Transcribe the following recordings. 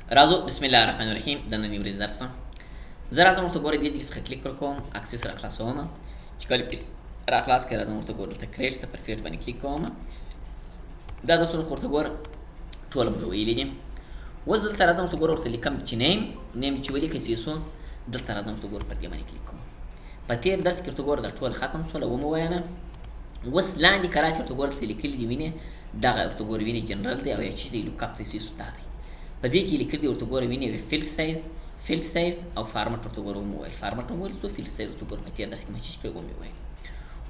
راځو بسم الله الرحمن الرحیم د نننۍ ورځې درس ته. زه راځم ورته ګورئ دې ځای کې څخه کلیک کوم، اکسس راخلاصوم. چې کله راخلاص کړئ راځم ورته ګورئ دلته کریټ ته پر کریټ باندې کلیک کوم. دا درسونه خو ورته ګوره ټول موږ ویلي دي. اوس دلته راځم ورته ګوره ورته لیکم چې نیم چې ولیکئ سیسو دلته راځم ورته ګوره پر دې باندې کلیک کوم. په تېر درس کې ورته ګوره دا ټول ختم شول ومو ویانه. اوس لاندې که راشئ ورته ګوره دلته لیکلي دي وینې دغه ورته ګوره وینې جنرال دی او یا چې دی لوکاپ دی سیسو دا دی. په دې کې لیکلي ورته ګوره وینې فیلډ سایز او فارمټ ورته ګوره ومو ویل. فارمټ ومو ویل څو فیلډ سایز ورته ګوره په تېر درس کې مې چیچ کړی ومې ویل.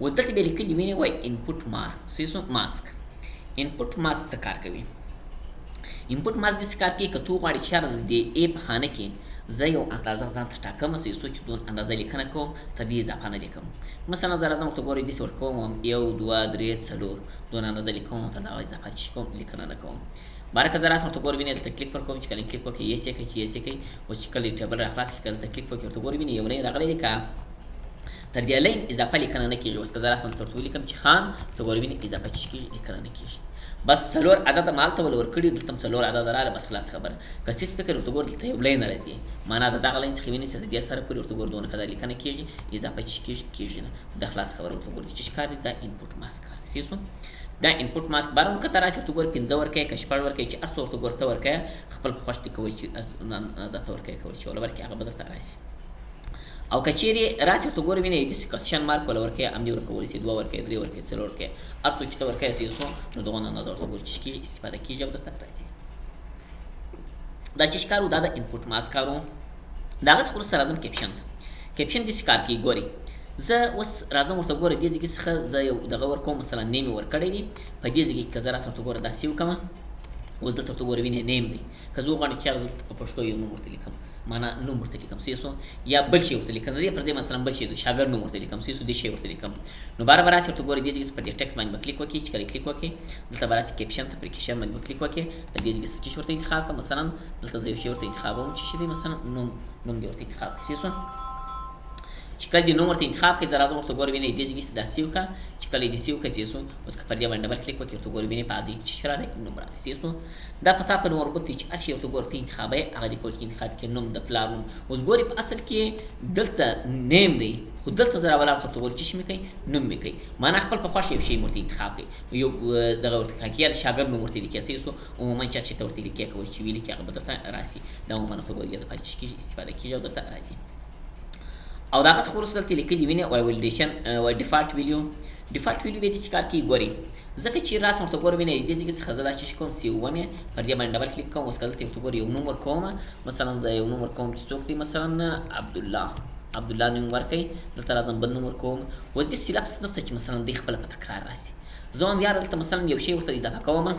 اوس دلته بیا لیکلي وینې وایي انپوټ سیسو ماسک. انپوټ ماسک څه کار کوي؟ انپوټ ماسک داسې کار کوي که تو غواړې چې چېرته د ای په خانه کې زه یو اندازه ځان ته ټاکم سیسو چې دون اندازه لیکنه کوم تر دې اضافه نه لیکم. مثلا زه راځم ورته ګورئ داسې ورکوم 1 2 3 4 دون اندازه لیکم تر دغه اضافه چې کوم لیکنه نه کوم. بارکه زه راسم ورته ګورئ وینې دلته کلیک پر کوم چې کله کلیک وکړئ یس یې کړئ چې یس یې کړئ. اوس چې کله ټیبل راخلاص کړئ کله دلته کلیک وکړئ ورته ګورئ وینې یو لین راغلی دی که تر دې لین اضافه لیکنه نه کېږي. اوس که زه راسم دلته ورته ولیکم چې خان ورته ګورئ وینې اضافه چې کېږي لیکنه نه کېږي. بس 4 عدد مالته ول ورکړي دلته 4 عدد رااله بس خلاص خبره. که سیس فکر ورته ګور دلته یو لین راځي معنا د دغه لین څخه ویني چې د دې سره پورې ورته ګور دونه کده لیکنه کېږي اضافه چې کېږي نه د خلاص خبره ورته ګور چې ښکار دي دا انپوټ ماسک کار سیسو دا انپوټ ماسک بارون کته راشي ورته ګور 15 ورکې که شپږ ورکې چې ارڅ ورته ګور ته ورکې خپل په خوښ دي کوي چې ځاته ورکې کوي چې ول ورکې هغه بدل ته راشي. او کچېری راشي ورته ګور ویني د کوېشن مارک ول ورکې ام دی ورکول شي 2 ورکې 3 ورکې 4 ورکې ارڅ چې ته ورکې سیسو نو دغه نظر ورته ګور چې استفاده کیږي بدل ته راځي. دا چې ښکارو دا د انپوټ ماسک کارو دا غس خو سره راځم کیپشن د ښکار کی ګوري. زه اوس راځم ورته ګوره دې ځای څخه زه یو دغه ورکوم مثلا نیم ورکړی دی په دې ځای کې که زه راسم ورته ګوره دا سیو کومه. اوس دلته ورته ګوره وینې نیم دی که زه وغواړم چې هغه دلته په پښتو یو نوم ورته لیکم معنا نوم ورته لیکم سیسو یا بل شی ورته لیکم د دې پر ځای مثلا بل شی د شاګرد نوم ورته لیکم سیسو دې شی ورته لیکم. نو بار بار راشي ورته ګوره دې ځای په دې ټیکس باندې کلیک وکړئ چې کله کلیک وکړئ دلته به راشي کیپشن ته پر کیپشن باندې کلیک وکړئ د دې ځای څه ورته انتخاب کړم مثلا دلته زه یو شی ورته انتخابوم چې شی دی مثلا نوم دې ورته انتخاب کړئ سیسو چې کله دې نوم ورته انتخاب کړئ زه راځم ورته ګوره وینئ دې ځای دا سیو کا چې کله دې سیو کړئ سیسو اوس که پر دې باندې ډبل کلیک وکړئ ورته ګوره وینئ په دې چې څه راغلی نوم راغلی سیسو دا پتا په مربوط دی چې هر شی ورته ګوره ته انتخابوي هغه دې کول چې انتخاب کړئ نوم د پلار نوم. اوس ګورئ په اصل کې دلته نیم دی خو دلته زه راولاړ ورته ګوره چې مې کوي نوم مې کوي معنا خپل په خوښه یو شی ورته انتخاب کړئ یو دغه ورته کړئ یا د شاګرد نوم ورته لیکئ سیسو عموما چا چې ته ورته لیکئ کولی چې ویلي کړي هغه به درته راسي دا عموما ورته ګوره د پاره چې استفاده کېږي او درته راځي. او دا څه خورس دلته لیکلي ویني او ویلیډیشن او ډیفالت ویلیو به دې کار کوي ګوري ځکه چې راسم ورته ګور ویني دې ځکه څه زدا چې کوم سی ومه پر دې باندې ډبل کلیک کوم اوس کله ته ګور یو نوم ورکوم مثلا زه یو نوم ورکوم چې څوک دی مثلا عبد الله نوم ورکړي دلته راځم بل نوم ورکوم اوس دې سیلابس نه چې مثلا دې خپل په تکرار راسي زه هم یار دلته مثلا یو شی ورته اضافه کوم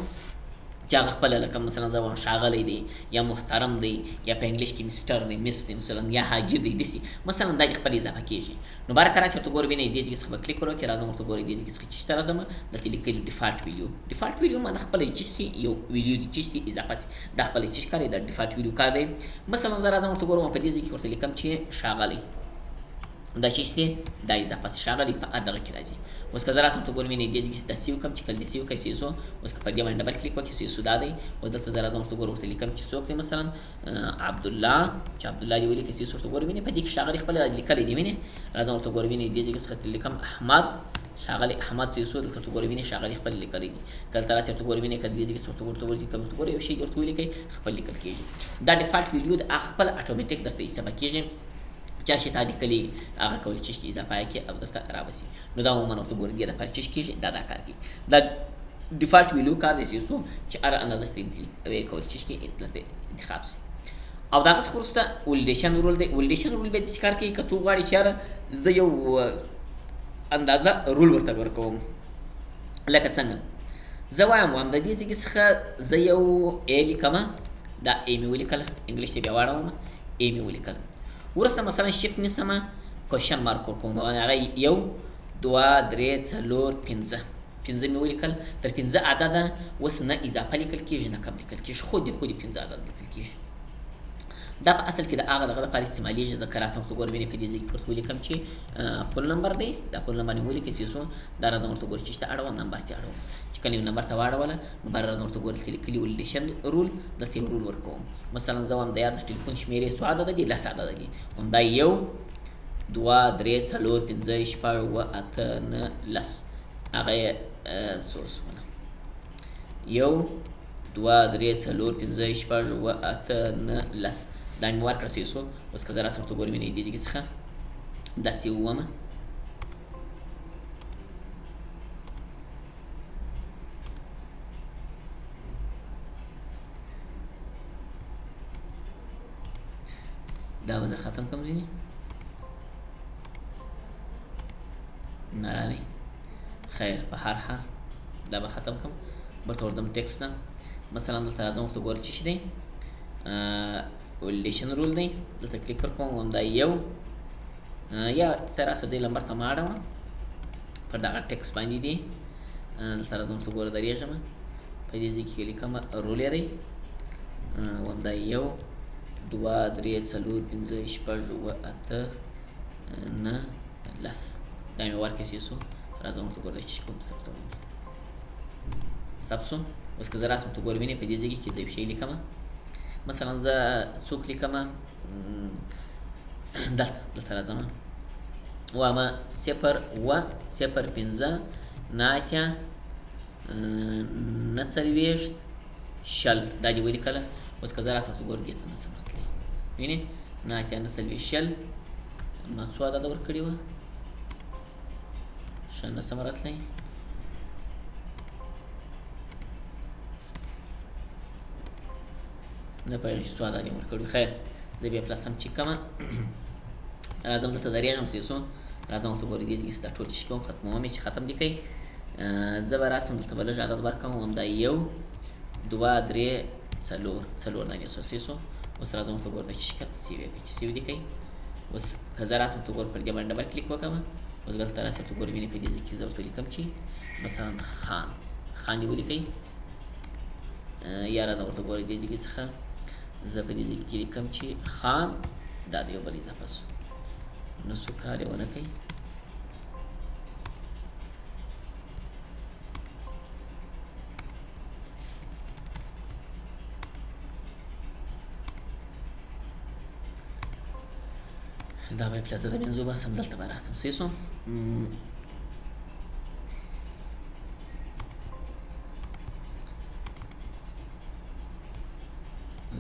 چې هغه خپل لکه مثلا زه وایم ښاغلی دی یا محترم دی یا په انګلیش کې مسټر دی مس دی مثلا یا حاجي دی داسې مثلا دا دې خپل اضافه کېږي. نو بارکه راشي ورته ګورئ وینئ دې ځای څخه به کلیک وکړئ راځم ورته ګورئ دې ځای څخه چې ته راځم دلته لیکلي ډیفالټ ویلیو معنا خپله چې سي یو ویلیو دی چې سي اضافه سي دا خپله چې کار دی دا ډیفالټ ویلیو کار دی. مثلا زه راځم ورته ګورم په دې ځای کې ورته لیکم چې ښاغلی دا چې سي دا اضافه سي ښاغلی په دغه کې راځي. اوس که زه راسم ته ګورم وینئ دې ځای کې دا سیو کوم چې کله دې سیو کوئ سیسو اوس که په دې باندې ډبل کلیک وکړئ سیسو دا دی. اوس دلته زه راځم ورته ګورم ورته لیکم چې څوک دی مثلا عبدالله چې عبدالله دې ولیکئ سیسو ورته ګورم وینئ په دې کې ښاغلی خپله لیکلی دی وینئ راځم ورته ګورم وینئ دې ځای کې څخه لیکم احمد ښاغلی احمد سیسو دلته ورته ګورم وینئ ښاغلی خپل لیکلی دی کله ته راشئ ورته ګورم وینئ که دې ځای کې ورته ورته یو شی ورته ولیکئ خپل لیکل کېږي. دا ډیفالټ ویلیو د خپل اټومیټیک درته استفاده کېږي چا چې تا لیکلي هغه کولی چې اضافه یې کړي او درته راوسي. نو دا عموما ورته ګورئ دې لپاره چې کېږي دا کار کوي دا ډیفالټ ویلیو کار دی سیسو چې هر اندازه ته کولی چې دلته انتخاب شي. او دغه څخه وروسته ولیډیشن رول دی ولیډیشن رول به داسې کار کوي که تو غواړې چې یاره زه یو اندازه رول ورته ورکوم لکه څنګه زه وایم د دې ځای څخه زه یو ای لیکمه دا ای مې ولیکله انګلیش ته بیا واړوم ای مې ولیکله وروسته مثلا شیفت نیسمه کوېشن مارک ورکوم هغه 1 2 3 4 5 مې ولیکل تر 5 عدده اوس نه اضافه لیکل کېږي نه کم لیکل کېږي خو دې 5 عدد لیکل کېږي. دا په اصل کې د هغه دغه لپاره استعمالیږي ځکه راځم ورته ګورم وینې په دې ځای کې ورته ولیکم چې فول نمبر دی دا فول نمبر مې ولیکئ څه شو دا راځم ورته ګورم چې شته اړوم نمبر ته اړوم چې کله یو نمبر ته واړوله نو بیا راځم ورته ګورم چې لیکلي ولیډیشن رول دلته یو رول ورکوم مثلا زه وایم د یار د ټلیفون شمېرې څو عدده دي 10 عدده دي هم دا 1 2 3 4 5 6 7 8 9 10 هغه یې څو شوله 1 2 3 4 5 6 7 8 9 10 دا مې ورکړه څه شو اوس که زه راسم ورته ګورم وینې دې ځای څخه داسې وومه دا به زه ختم کړم ځینې نه راغلی خیر په هر حال دا به ختم کړم برته وردم ټکسټ نه مثلا دلته راځم ورته ګورم چې څه دی ولیډیشن رول دی دلته کلیک ورکوم همدا یو یا ته راسه دې نمبر ته مه اړوه پر دغه ټکسټ باندې دی دلته راځم ورته ګوره درېږم په دې ځای کې لیکم رول یې دی همدا یو 2 3 4 5 6 7 8 9 10 دا مې ورکړی څه شو راځم ورته ګوره چې کوم ثبتوم ثبت شو اوس که زه راسم ورته ګوره وینې په دې ځای کې زه یو شی لیکم مثلا زه څوک لیکم دلته راځم وایم 0 و 0 5 9 9 څلوېښت شل دا دې ولیکله اوس که زه راسم ورته ګوره دې ته نه سم راتلی وینې 9 9 څلوېښت شل ما څو عدده ورکړې وه ښه نه سم راتلی نه پوهېږم چې څو عدد یې ورکړي خیر زه بیا پلس هم چک کومه راځم دلته درېږم څه شو راځم ورته ګورئ دې ځای کې دا ټول چې کوم ختموم یې چې ختم دې کوي زه به راسم دلته به لږ عدد ورکوم همدا 1 2 3 4 دانې شو څه شو اوس راځم ورته ګورم چې سیو یې کوي چې سیو دې کوي اوس که زه راسم ورته ګورم پر دې باندې ډبل کلیک وکړم اوس دلته راسم ورته ګورم وینې په دې ځای کې زه ورته لیکم چې مثلا خان دې ولیکئ یا راځم ورته ګورئ دې ځای څخه زه په دې ځای کې لیکم چې خان دا د یو بل اضافه شو نو څوک کار یې ونه کوي دا به یې پلس د بنزو باسم دلته به راسم څه شو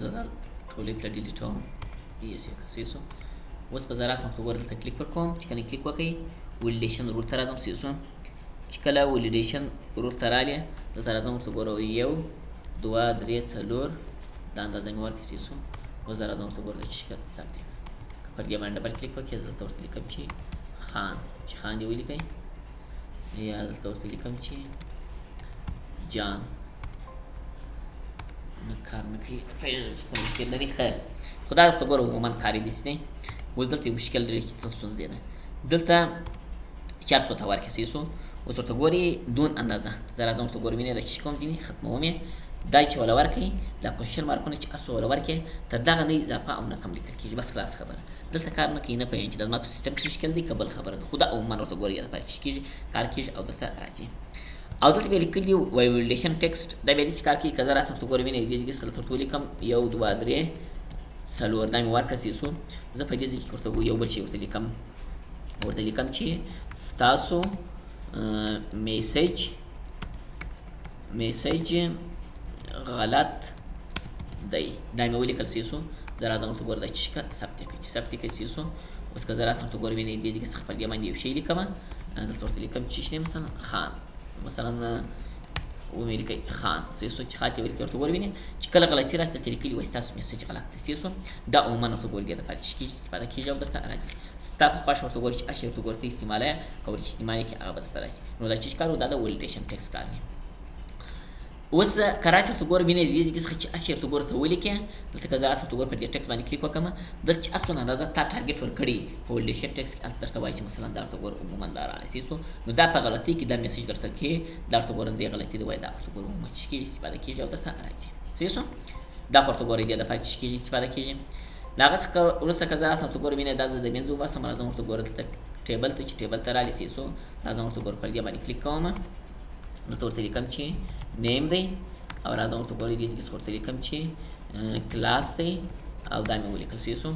زه دا ټولې پله ډیلیټوم ایس یې کړه څه شو اوس به زه راسم ورته ګوره دلته کلیک ورکوم چې کله کلیک وکړئ ولیډیشن رول ته راځم څه شو چې کله ولیډیشن رول ته رالې دلته راځم ورته ګوره 1 2 3 4 دا اندازه مې ورکړې څه شو اوس زه راځم ورته ګوره چې ثبت یې کړه که پر دې باندې ډبل کلیک وکړئ زه دلته ورته لیکم چې خان چې خان دې ولیکئ یا دلته ورته لیکم چې جان نه کار نه کوي پوهېږم چې څه مشکل لري خیر خو دا درته ګوره عموما کاري داسې دی اوس دلته یو مشکل لري چې څه ستونزې ده دلته چار څو ته ورکړې څه شو اوس ورته ګورې دون اندازه زه راځم ورته ګورم وینې دا چې کوم ځینې ختموم یې دا چې وله ورکړئ دا کوېشن مارکونه چې هر څو وله ورکړې تر دغه نه اضافه او نه کم لیکل کېږي بس خلاص خبره دلته کار نه کوي نه پوهېږم چې دا زما په سیسټم کې مشکل دی که بل خبره ده خو دا عموما ورته ګورئ یا دپاره چې کېږي کار کېږي او دلته راځي او دلته بیا لیکلي ولیډیشن ټکسټ دا بیا داسې کار کوي که زه راسم ورته ګورم وینې دې ځای کې څخه دلته ورته ولیکم 1 2 3 4 دا مې ورکړه څه شو زه په دې ځای کې ورته یو بل شی ورته لیکم چې ستاسو میسج غلط دی دا مې ولیکل څه شو زه راځم ورته ګوره دا چې ثبت یې کړئ چې ثبت یې کړئ څه شو اوس که زه راسم ورته ګورم وینې دې ځای کې څخه پر دې باندې یو شی لیکم دلته ورته لیکم چې شنې مثلا خان مثلا ومې لیکئ خان څه شو چې خاطې ولیکئ ورته ګوره وینې چې کله غلطي راسي دلته لیکلي وایي ستاسو میسج غلط دی څه شو دا عموما ورته ګورې دې دپاره چې کېږي استفاده کېږي او درته راځي ستا په خوښه ورته ګورې چې هر شی ورته ګوره ته استعمالوې کولی چې استعمال یې کړې هغه به درته راسي نو دا چې کار و دا د ولیډیشن ټکس کار دی اوس که راسي ورته ګوره وینې دې ځای څخه چې هر شی ورته ګوره ته ولیکې دلته که زه راسم ورته ګوره پر دې ټکس باندې کلیک وکړم دلته چې هر څونه اندازه تا ټارګېټ ورکړي په ولیډیشن ټکس کې هلته درته وایي چې مثلا دا ورته ګوره عموما دا راغلی شو نو دا په غلطۍ کې دا میسج درته کوي دا ورته ګوره دې غلطي دی وایي دا ورته ګوره عموما چې کېږي استفاده کېږي او درته راځي څه شو دا خو ورته ګورئ دې دپاره چې کېږي استفاده کېږي د هغه څخه وروسته که زه راسم ورته ګورم وینئ دا زه د منځه وباسم راځم ورته ګوره دلته ټیبل ته چې ټیبل ته رالې سیسو راځم ورته ګوره پر دې باندې کلیک کوم دلته ورته لیکم چې نیم دی او راځم ورته ګوره دې څخه ورته لیکم چې کلاس دی او دا مې ولیکل سیسو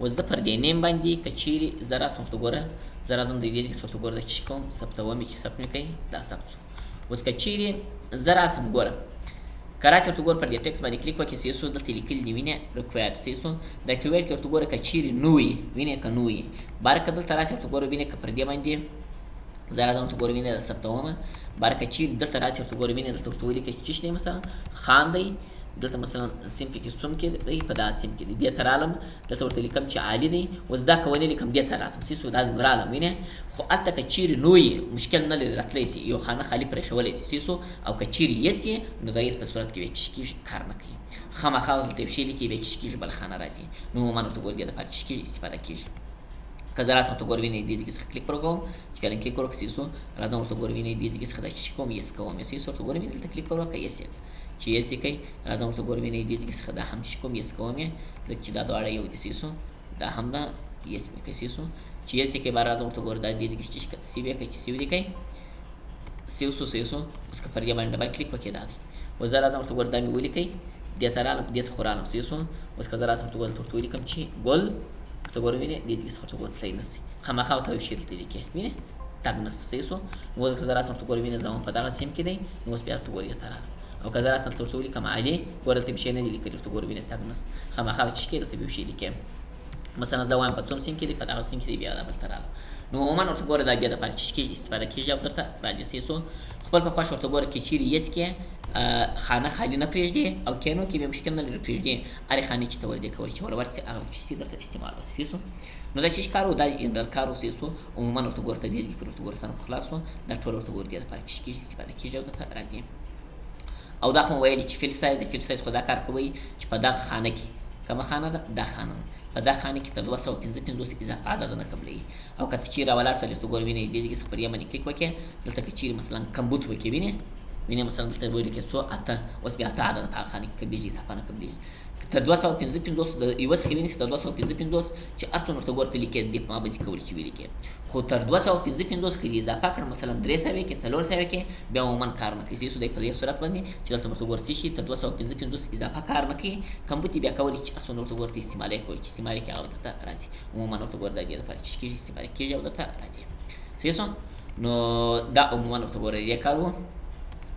اوس زه پر دې نیم باندې که چیرې زه راسم ورته ګوره زه راځم د دې څخه ورته ګوره دا چې کوم ثبتوم چې ثبت مې کوي دا ثبت شو اوس که چیرې زه راسم ګوره که راسې ورته ګوره پر دې ټکس باندې کلیک وکړې سیسو دلته لیکلي دي وینې ریکوایرډ سیسو دا ریکوایرډ کې ورته ګوره که چیرې نو وي وینې که نو وي باره که دلته راسې ورته ګوره وینې که پر دې باندې زه راځم ورته ګوره وینې ثبتومه باره که چیرې دلته راسې ورته ګوره وینې دلته ورته ولیکئ چې دی مثلا خان دی دلته مثلا سیم کې څوم کې دی په دا سیم کې دی دې ته رالم دلته ورته لیکم چې عالي دی اوس دا که ونه لیکم دې ته راسم سیسو دا رالم وینې خو هلته که چیرې نو یې مشکل نه لري راتلی سي یو خانه خالي پرېښولی سي سیسو او که چیرې یس یې نو د یس په صورت کې ویچش کېږي کار نه کوي خامخا دلته یو شی لیکي ویچش کېږي بله خانه راځي نو عموما ورته ګوره دې دپاره چش کېږي استفاده کېږي که زه راسم ورته ګوره وینئ دې ځای څخه کلیک پر وکړم چې کله کلیک پر وکړم سیسو راځم ورته ګوره وینئ دې ځای څخه دا چې کوم یس کوم سیسو ورته ګوره وینئ دلته کلیک پر وکړه یس یې چې یس یې کوي راځم ورته ګوره وینئ دې ځای څخه دا هم چې کوم یس کوم یې لکه چې دا دواړه یو دي سیسو دا هم دا یس مې کوي سیسو چې یس یې کوي بیا راځم ورته ګوره دا دې ځای چې سیو یې کوي چې سیو دې کوي سیوسو سیسو اوس که پر دې باندې ډبل کلیک وکړې دا دی اوس زه راځم ورته ګوره دا مې ولیکئ دې ته رالم دې ته خو رالم سیسو اوس که زه راسم ورته ګوره دلته ورته ولیکم چې ګل ورته ګوره وینئ دې ځای څخه ورته ګوره تللی نه سي خامخا ورته یو شی دلته لیکې وینې تګ نشته صحیح شو نو اوس که زه راسم ورته ګوره وینې زما په دغه سیم کې دی نو اوس بیا ورته ګوره دې ته رالم او که زه راسم دلته ورته ولیکم علي ګوره دلته شی نه دي لیکلي ورته ګوره وینې تګ نشته خامخا چې کې دلته یو شی لیکې مثلا زه وایم په کوم سیم کې دی په دغه سیم کې دی بیا دا بل ته رالم نو عموما ورته ګوره دا بیا دپاره چې کېږي استفاده کېږي او درته راځي صحیح شو خپل په خوښه ورته ګوره که چیرې یس کې خانه خالي نه پرېږدي او کینو کې بیا مشکل نه لري پرېږدي هرې خانې چې ته ورځې کولی چې ور ورسې هغه چې سي درته استعمال وسي صحیح شو نو دا چې کار و دا جنرال کار و صحیح شو عموما ورته ګوره ته دې ځای کې ورته ګوره سره خلاص شو دا ټول ورته ګوره دې دپاره چې کېږي استفاده کېږي او درته راځي او دا خو مو ویلي چې فیل سایز د فیل سایز خو دا کار کوئ چې په دغه خانه کې کومه خانه ده دا خانه ده په دا خانه کې تر 255 اضافه عدد نه قبلوي او که ته چیرې راولاړ شې ورته ګوره وینئ دې ځای کې څخه پر یې باندې کلیک وکړې دلته که چیرې مثلا کمبوت وکړې وینې مثلا دلته ولیکې څو اته اوس بیا اته عدد په هغه خانه کې قبلېږي اضافه نه قبلېږي تر 255 د یوه څخه وینئ چې تر 255 چې هر څومره ورته ګوره ته لیکې دې په ما باندې کولی چې ولیکې خو تر 255 که دې اضافه کړه مثلا 300 کې 400 کې بیا عموما کار نه کوي صحیح دی په دې صورت باندې چې دلته ورته ګوره څه شي تر 255 اضافه کار نه کوي کمبوت یې بیا کولی چې هر څومره ورته ګوره ته استعمالوي کولی چې استعمال یې کړي هغه درته راځي عموما ورته ګوره د دې لپاره چې کېږي استفاده کېږي او درته راځي صحیح شو نو دا عموما ورته ګوره دې کار و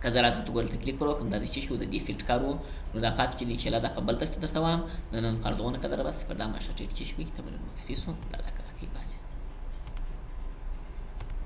که زه راسم ورته ګوره دلته کلیک پر وکړم دا د څه شي و د ډیفلټ کار و نو دا پاتې چې دی انشاءالله دا په بل درس کې درته وایم د نن لپاره دغونه قدره بس پر دا ماشه ټیټ چې شي وي ته بل نو صحیح شو دا کار کوي بس